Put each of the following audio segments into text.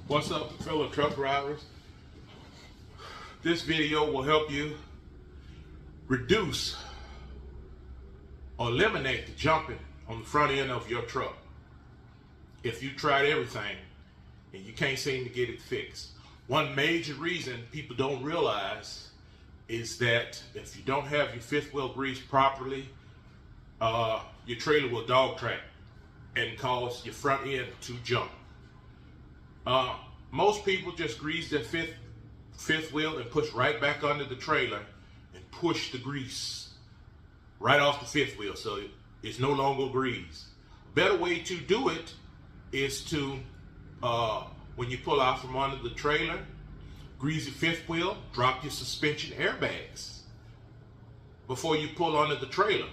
What's up, fellow truck drivers? This video will help you reduce or eliminate the jumping on the front end of your truck. If you tried everything and you can't seem to get it fixed. One major reason people don't realize is that if you don't have your fifth wheel greased properly, your trailer will dog track and cause your front end to jump. Most people just grease their fifth wheel and push right back under the trailer and push the grease right off the fifth wheel, so it's no longer greased. A better way to do it is to, when you pull out from under the trailer, grease your fifth wheel, drop your suspension airbags before you pull under the trailer.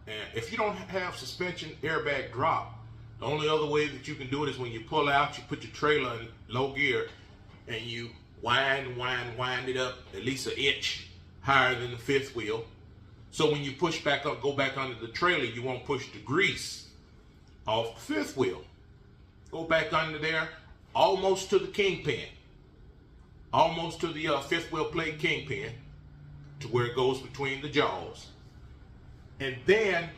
And if you don't have suspension airbag drop, the only other way that you can do it is when you pull out, you put your trailer in low gear and you wind it up at least an inch higher than the fifth wheel. So when you push back up, go back under the trailer, you won't push the grease off the fifth wheel. Go back under there almost to the kingpin, almost to the fifth wheel plate kingpin, to where it goes between the jaws. And then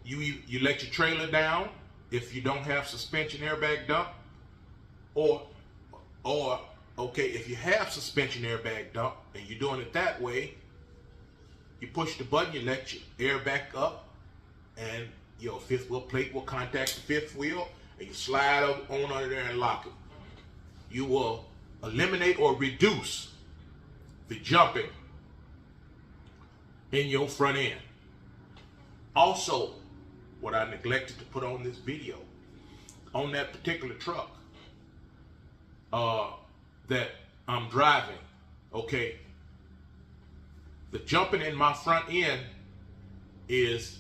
you let your trailer down if you don't have suspension airbag dump, or okay, if you have suspension airbag dump and you're doing it that way, you push the button, you let your air back up, and your fifth wheel plate will contact the fifth wheel, and you slide on under there and lock it. You will eliminate or reduce the jumping in your front end. Also, what I neglected to put on this video, on that particular truck that I'm driving, okay, the jumping in my front end is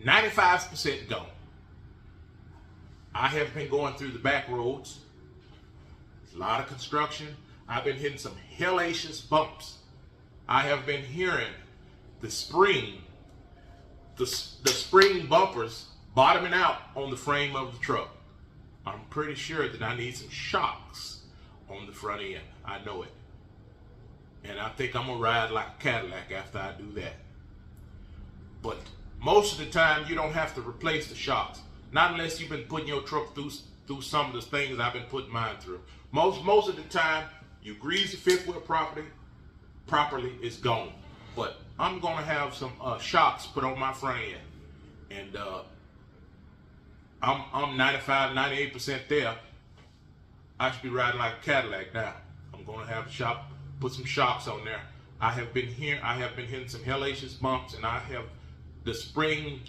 95% gone. I have been going through the back roads. There's a lot of construction. I've been hitting some hellacious bumps. I have been hearing the spring bumpers bottoming out on the frame of the truck. I'm pretty sure that I need some shocks on the front end. I know it. And I think I'm gonna ride like a Cadillac after I do that. But most of the time, you don't have to replace the shocks. Not unless you've been putting your truck through some of the things I've been putting mine through. Most of the time, you grease the fifth wheel properly, it's gone. But I'm gonna have some shocks put on my front end, and I'm 95, 98% there. I should be riding like a Cadillac now. I'm gonna have a shock, put some shocks on there. I have been hitting some hellacious bumps, and the spring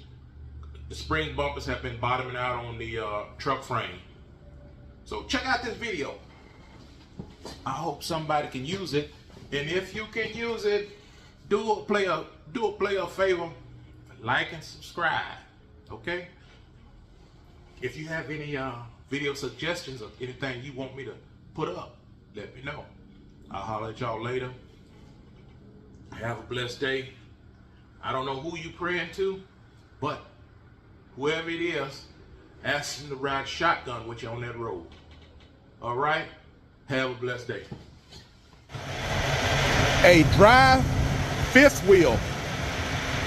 bumpers have been bottoming out on the truck frame. So check out this video. I hope somebody can use it, and if you can use it, do a player a favor, like and subscribe, okay? If you have any video suggestions of anything you want me to put up, let me know. I'll holler at y'all later. Have a blessed day. I don't know who you praying to, but whoever it is, ask them to ride shotgun with you on that road. All right? Have a blessed day. A dry fifth wheel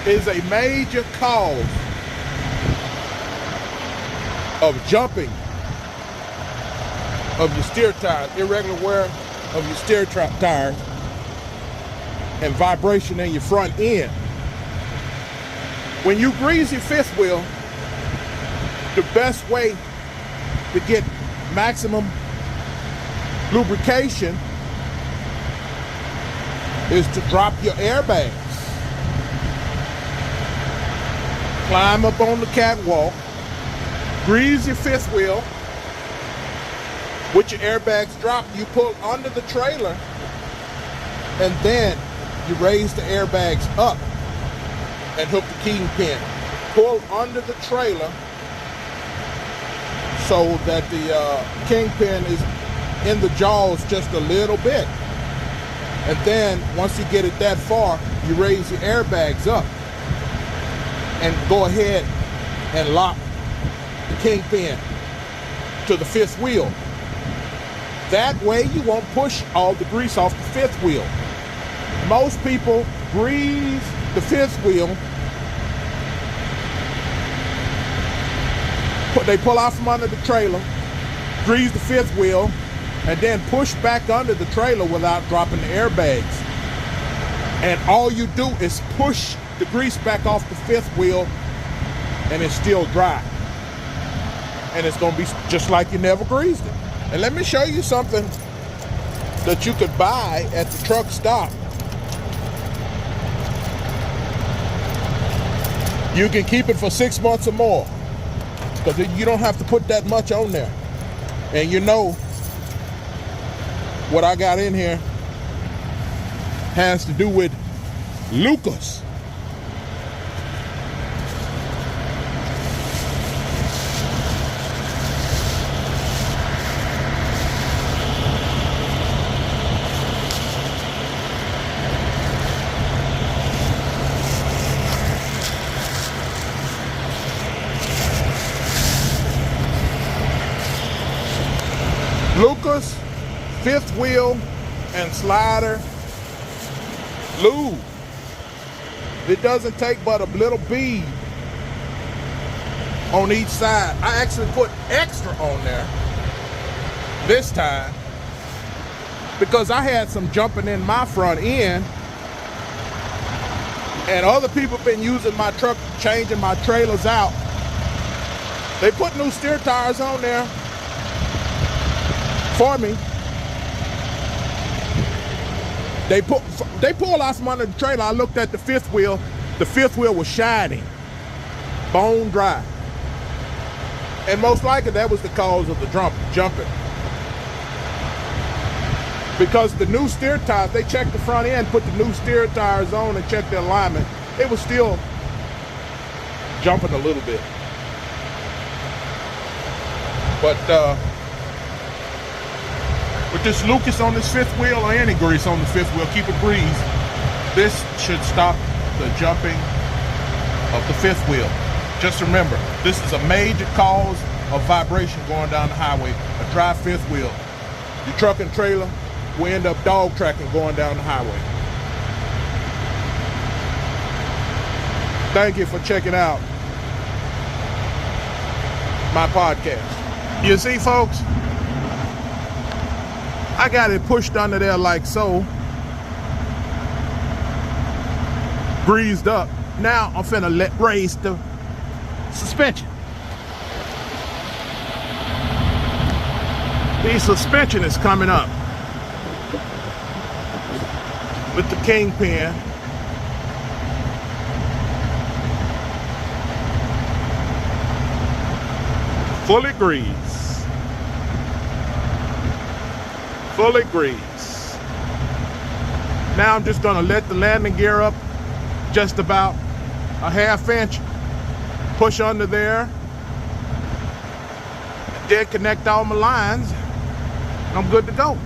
is a major cause of jumping of your steer tires, irregular wear of your steer tires, and vibration in your front end. When you grease your fifth wheel, the best way to get maximum lubrication is to drop your airbags. Climb up on the catwalk, grease your fifth wheel. With your airbags dropped, you pull under the trailer, and then you raise the airbags up and hook the kingpin. Pull under the trailer so that the kingpin is in the jaws just a little bit. And then once you get it that far, you raise your airbags up and go ahead and lock the kingpin to the fifth wheel. That way you won't push all the grease off the fifth wheel. Most people grease the fifth wheel. They pull out from under the trailer, grease the fifth wheel, and then push back under the trailer without dropping the airbags. And all you do is push the grease back off the fifth wheel, and it's still dry. And it's gonna be just like you never greased it. And let me show you something that you could buy at the truck stop. You can keep it for 6 months or more, because you don't have to put that much on there. And you know what I got in here has to do with Lucas. Lucas fifth wheel and slider lube. It doesn't take but a little bead on each side. I actually put extra on there this time because I had some jumping in my front end, and other people been using my truck, changing my trailers out. They put new steer tires on there for me. They pulled out from under the trailer. I looked at the fifth wheel. The fifth wheel was shining, bone dry. And most likely that was the cause of the jumping. Because the new steer tires, they checked the front end, put the new steer tires on and checked the alignment. It was still jumping a little bit. But with this Lucas on this fifth wheel, or any grease on the fifth wheel, keep it greased, this should stop the jumping of the fifth wheel. Just remember, this is a major cause of vibration going down the highway, a dry fifth wheel. Your truck and trailer will end up dog tracking going down the highway. Thank you for checking out my podcast. You see, folks, I got it pushed under there like so, greased up. Now I'm finna raise the suspension. The suspension is coming up with the Kingpin. Fully greased. Fully greased. Now I'm just gonna let the landing gear up just about a ½ inch, push under there, then connect all my lines, and I'm good to go.